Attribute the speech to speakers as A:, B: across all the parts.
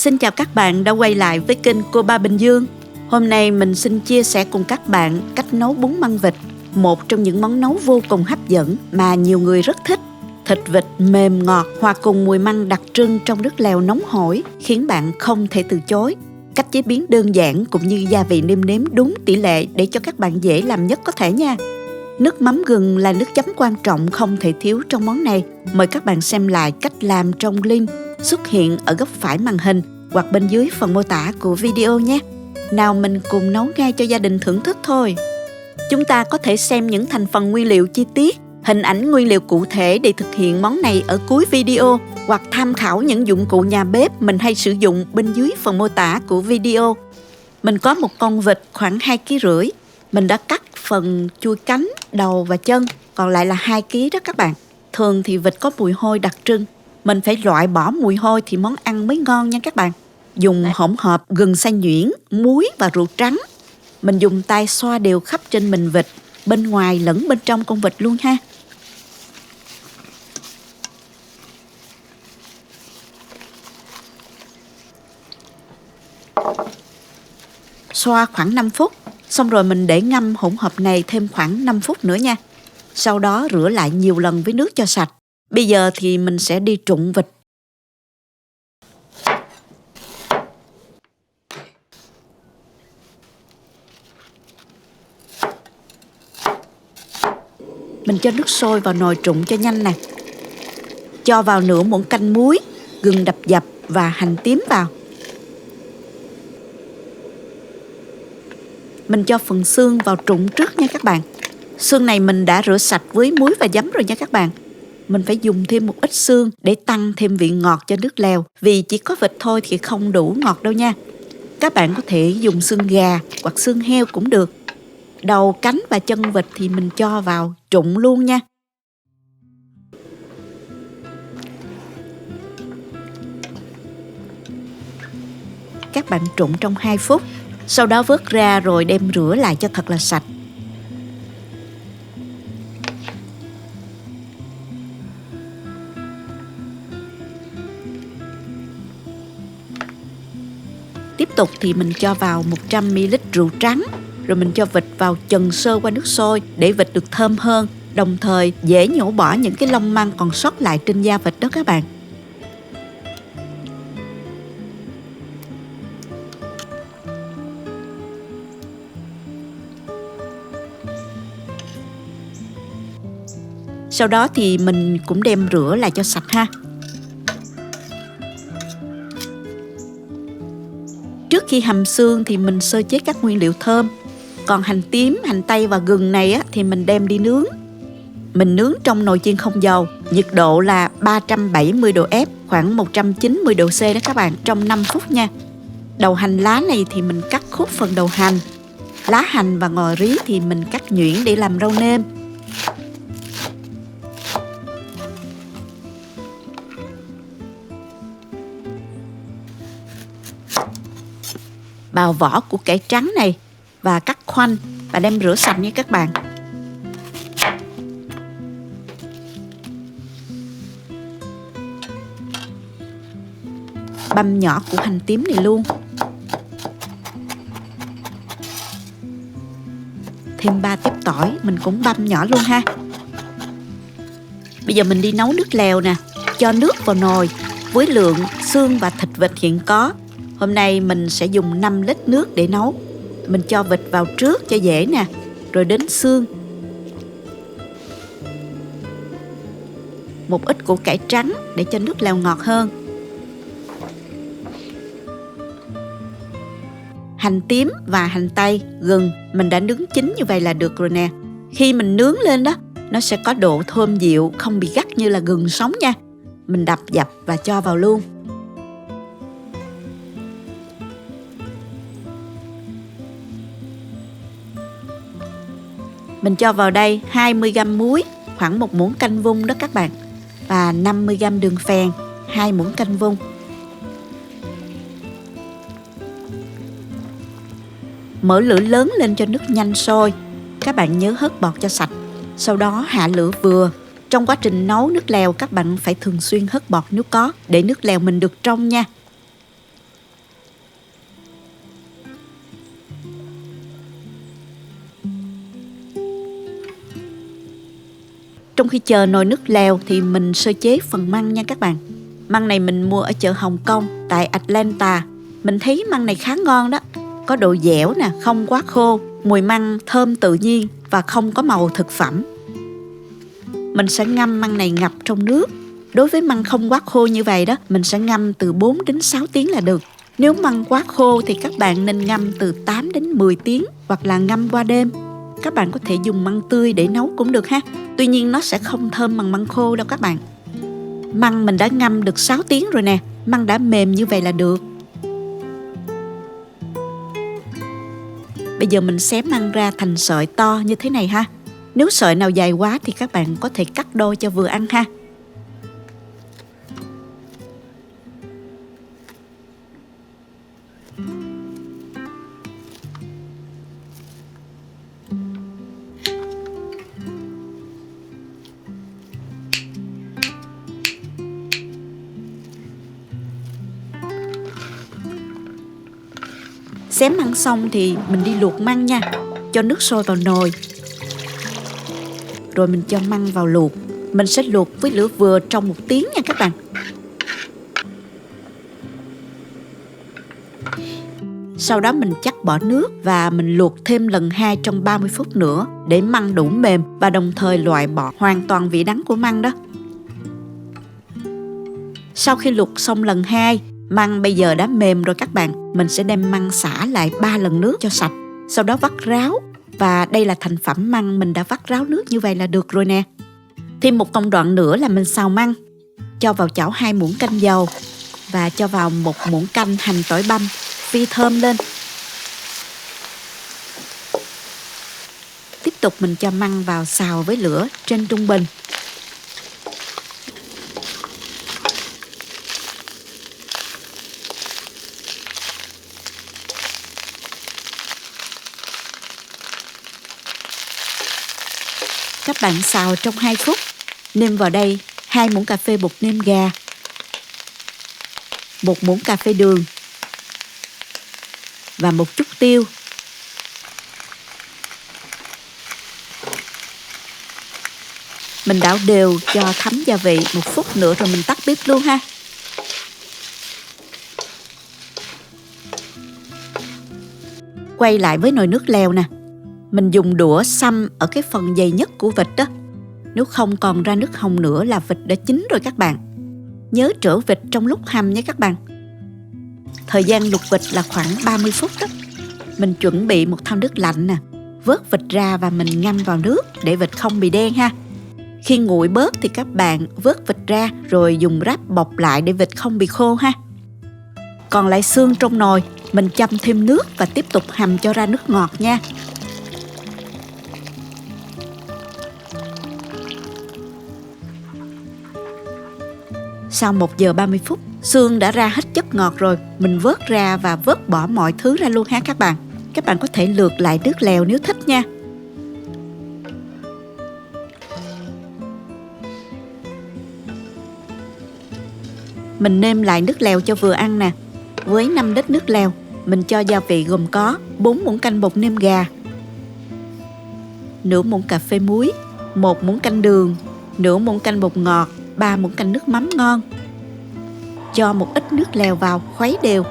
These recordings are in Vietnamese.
A: Xin chào các bạn đã quay lại với kênh Cô Ba Bình Dương. Hôm nay mình xin chia sẻ cùng các bạn cách nấu bún măng vịt, một trong những món nấu vô cùng hấp dẫn mà nhiều người rất thích. Thịt vịt mềm ngọt hòa cùng mùi măng đặc trưng trong nước lèo nóng hổi khiến bạn không thể từ chối. Cách chế biến đơn giản cũng như gia vị nêm nếm đúng tỷ lệ để cho các bạn dễ làm nhất có thể nha. Nước mắm gừng là nước chấm quan trọng không thể thiếu trong món này. Mời các bạn xem lại cách làm trong link xuất hiện ở góc phải màn hình hoặc bên dưới phần mô tả của video nhé. Nào mình cùng nấu ngay cho gia đình thưởng thức thôi. Chúng ta có thể xem những thành phần nguyên liệu chi tiết, hình ảnh nguyên liệu cụ thể để thực hiện món này ở cuối video hoặc tham khảo những dụng cụ nhà bếp mình hay sử dụng bên dưới phần mô tả của video. Mình có một con vịt khoảng 2,5 kg. Mình đã cắt phần chuôi cánh, đầu và chân, còn lại là 2 kg đó các bạn. Thường thì vịt có mùi hôi đặc trưng. Mình phải loại bỏ mùi hôi thì món ăn mới ngon nha các bạn. Dùng hỗn hợp gừng xay nhuyễn, muối và rượu trắng. Mình dùng tay xoa đều khắp trên mình vịt, bên ngoài lẫn bên trong con vịt luôn ha. Xoa khoảng 5 phút, xong rồi mình để ngâm hỗn hợp này thêm khoảng 5 phút nữa nha. Sau đó rửa lại nhiều lần với nước cho sạch. Bây giờ thì mình sẽ đi trụng vịt. Mình cho nước sôi vào nồi trụng cho nhanh nè. Cho vào nửa muỗng canh muối, gừng đập dập và hành tím vào. Mình cho phần xương vào trụng trước nha các bạn. Xương này mình đã rửa sạch với muối và giấm rồi nha các bạn. Mình phải dùng thêm một ít xương để tăng thêm vị ngọt cho nước lèo. Vì chỉ có vịt thôi thì không đủ ngọt đâu nha. Các bạn có thể dùng xương gà hoặc xương heo cũng được. Đầu, cánh và chân vịt thì mình cho vào trụng luôn nha. Các bạn trụng trong 2 phút. Sau đó vớt ra rồi đem rửa lại cho thật là sạch. Tiếp tục thì mình cho vào 100ml rượu trắng. Rồi mình cho vịt vào chần sơ qua nước sôi để vịt được thơm hơn. Đồng thời dễ nhổ bỏ những cái lông măng còn sót lại trên da vịt đó các bạn. Sau đó thì mình cũng đem rửa lại cho sạch ha. Trước khi hầm xương thì mình sơ chế các nguyên liệu thơm. Còn hành tím, hành tây và gừng này thì mình đem đi nướng. Mình nướng trong nồi chiên không dầu, nhiệt độ là 370 độ F, khoảng 190 độ C đó các bạn, trong 5 phút nha. Đầu hành lá này thì mình cắt khúc phần đầu hành. Lá hành và ngò rí thì mình cắt nhuyễn để làm rau nêm. Bào vỏ của cải trắng này và cắt khoanh và đem rửa sạch nha các bạn. Băm nhỏ củ hành tím này luôn. Thêm 3 tiếp tỏi mình cũng băm nhỏ luôn ha. Bây giờ mình đi nấu nước lèo nè. Cho nước vào nồi với lượng xương và thịt vịt hiện có. Hôm nay mình sẽ dùng 5 lít nước để nấu. Mình cho vịt vào trước cho dễ nè, rồi đến xương. Một ít củ cải trắng để cho nước lèo ngọt hơn. Hành tím và hành tây, gừng mình đã nướng chín như vậy là được rồi nè. Khi mình nướng lên đó, nó sẽ có độ thơm dịu, không bị gắt như là gừng sống nha. Mình đập dập và cho vào luôn. Mình cho vào đây 20g muối, khoảng 1 muỗng canh vung đó các bạn. Và 50g đường phèn, 2 muỗng canh vung. Mở lửa lớn lên cho nước nhanh sôi. Các bạn nhớ hớt bọt cho sạch. Sau đó hạ lửa vừa. Trong quá trình nấu nước lèo các bạn phải thường xuyên hớt bọt nếu có, để nước lèo mình được trong nha. Trong khi chờ nồi nước lèo thì mình sơ chế phần măng nha các bạn. Măng này mình mua ở chợ Hồng Kông tại Atlanta. Mình thấy măng này khá ngon đó. Có độ dẻo nè, không quá khô, mùi măng thơm tự nhiên và không có màu thực phẩm. Mình sẽ ngâm măng này ngập trong nước. Đối với măng không quá khô như vậy đó, mình sẽ ngâm từ 4 đến 6 tiếng là được. Nếu măng quá khô thì các bạn nên ngâm từ 8 đến 10 tiếng hoặc là ngâm qua đêm. Các bạn có thể dùng măng tươi để nấu cũng được ha. Tuy nhiên nó sẽ không thơm bằng măng khô đâu các bạn. Măng mình đã ngâm được 6 tiếng rồi nè. Măng đã mềm như vậy là được. Bây giờ mình xé măng ra thành sợi to như thế này ha. Nếu sợi nào dài quá thì các bạn có thể cắt đôi cho vừa ăn ha. Xé măng xong thì mình đi luộc măng nha. Cho nước sôi vào nồi. Rồi mình cho măng vào luộc. Mình sẽ luộc với lửa vừa trong 1 tiếng nha các bạn. Sau đó mình chắc bỏ nước và mình luộc thêm lần 2 trong 30 phút nữa để măng đủ mềm và đồng thời loại bỏ hoàn toàn vị đắng của măng đó. Sau khi luộc xong lần 2, măng bây giờ đã mềm rồi các bạn. Mình sẽ đem măng xả lại 3 lần nước cho sạch. Sau đó vắt ráo. Và đây là thành phẩm măng mình đã vắt ráo nước như vậy là được rồi nè. Thêm một công đoạn nữa là mình xào măng. Cho vào chảo 2 muỗng canh dầu. Và cho vào 1 muỗng canh hành tỏi băm. Phi thơm lên. Tiếp tục mình cho măng vào xào với lửa trên trung bình. Các bạn xào trong 2 phút. Nêm vào đây 2 muỗng cà phê bột nêm gà, 1 muỗng cà phê đường và một chút tiêu. Mình đảo đều cho thấm gia vị 1 phút nữa rồi mình tắt bếp luôn ha. Quay lại với nồi nước lèo nè. Mình dùng đũa xăm ở cái phần dày nhất của vịt đó. Nếu không còn ra nước hồng nữa là vịt đã chín rồi các bạn. Nhớ trỡ vịt trong lúc hầm nhé các bạn. Thời gian luộc vịt là khoảng 30 phút đó. Mình chuẩn bị một thau nước lạnh nè. Vớt vịt ra và mình ngâm vào nước để vịt không bị đen ha. Khi nguội bớt thì các bạn vớt vịt ra rồi dùng ráp bọc lại để vịt không bị khô ha. Còn lại xương trong nồi, mình châm thêm nước và tiếp tục hầm cho ra nước ngọt nha. Sau 1 giờ 30 phút, xương đã ra hết chất ngọt rồi. Mình vớt ra và vớt bỏ mọi thứ ra luôn ha các bạn. Các bạn có thể lược lại nước lèo nếu thích nha. Mình nêm lại nước lèo cho vừa ăn nè. Với 5 lít nước lèo, mình cho gia vị gồm có 4 muỗng canh bột nêm gà, nửa muỗng cà phê muối, 1 muỗng canh đường, nửa muỗng canh bột ngọt, 3 muỗng canh nước mắm ngon. Cho một ít nước lèo vào, khuấy đều.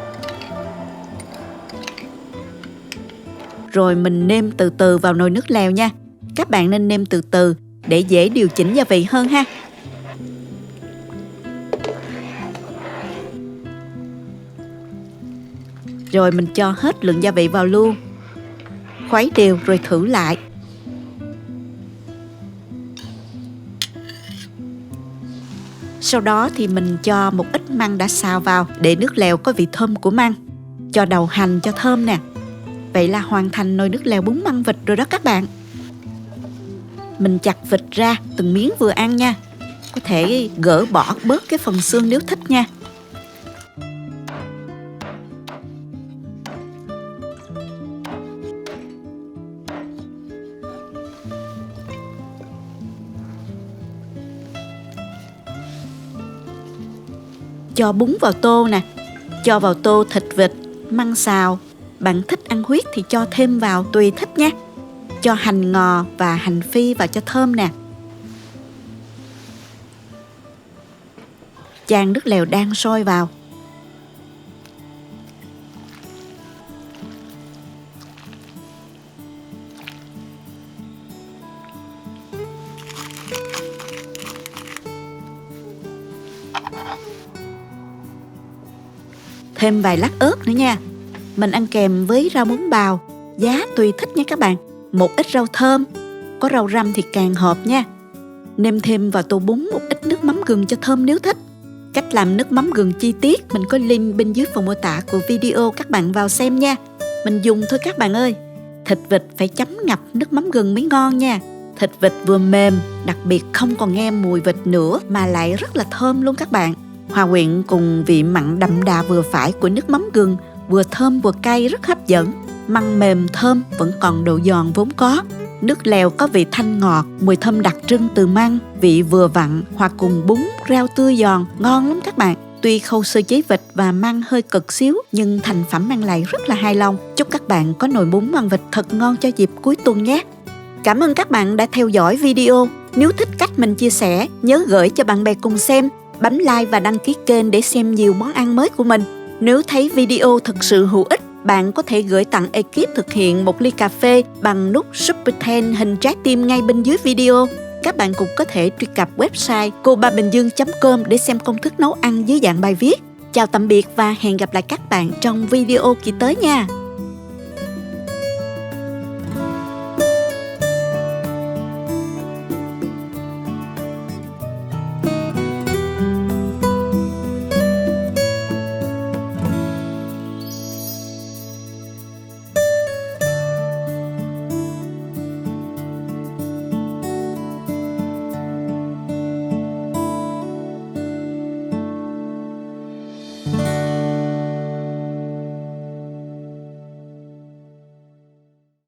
A: Rồi mình nêm từ từ vào nồi nước lèo nha. Các bạn nên nêm từ từ để dễ điều chỉnh gia vị hơn ha. Rồi mình cho hết lượng gia vị vào luôn. Khuấy đều rồi thử lại. Sau đó thì mình cho một ít măng đã xào vào để nước lèo có vị thơm của măng. Cho đầu hành cho thơm nè. Vậy là hoàn thành nồi nước lèo bún măng vịt rồi đó các bạn. Mình chặt vịt ra từng miếng vừa ăn nha. Có thể gỡ bỏ bớt cái phần xương nếu thích nha. Cho bún vào tô nè. Cho vào tô thịt vịt, măng xào. Bạn thích ăn huyết thì cho thêm vào tùy thích nha. Cho hành ngò và hành phi vào cho thơm nè. chan nước lèo đang sôi vào. Thêm vài lát ớt nữa nha. Mình ăn kèm với rau muống bào, giá tùy thích nha các bạn. Một ít rau thơm, có rau răm thì càng hợp nha. Nêm thêm vào tô bún một ít nước mắm gừng cho thơm nếu thích. Cách làm nước mắm gừng chi tiết mình có link bên dưới phần mô tả của video, các bạn vào xem nha. Mình dùng thôi các bạn ơi. Thịt vịt phải chấm ngập nước mắm gừng mới ngon nha. Thịt vịt vừa mềm, đặc biệt không còn nghe mùi vịt nữa mà lại rất là thơm luôn các bạn. Hòa quyện cùng vị mặn đậm đà vừa phải của nước mắm gừng, vừa thơm vừa cay rất hấp dẫn. Măng mềm thơm vẫn còn độ giòn vốn có. Nước lèo có vị thanh ngọt, mùi thơm đặc trưng từ măng, vị vừa vặn hòa cùng bún, rau tươi giòn, ngon lắm các bạn. Tuy khâu sơ chế vịt và măng hơi cực xíu nhưng thành phẩm mang lại rất là hài lòng. Chúc các bạn có nồi bún măng vịt thật ngon cho dịp cuối tuần nhé. Cảm ơn các bạn đã theo dõi video. Nếu thích cách mình chia sẻ, nhớ gửi cho bạn bè cùng xem, bấm like và đăng ký kênh để xem nhiều món ăn mới của mình. Nếu thấy video thực sự hữu ích, bạn có thể gửi tặng ekip thực hiện một ly cà phê bằng nút Super Thanks hình trái tim ngay bên dưới video. Các bạn cũng có thể truy cập website cobabình-dương.com để xem công thức nấu ăn dưới dạng bài viết. Chào tạm biệt và hẹn gặp lại các bạn trong video kỳ tới nha.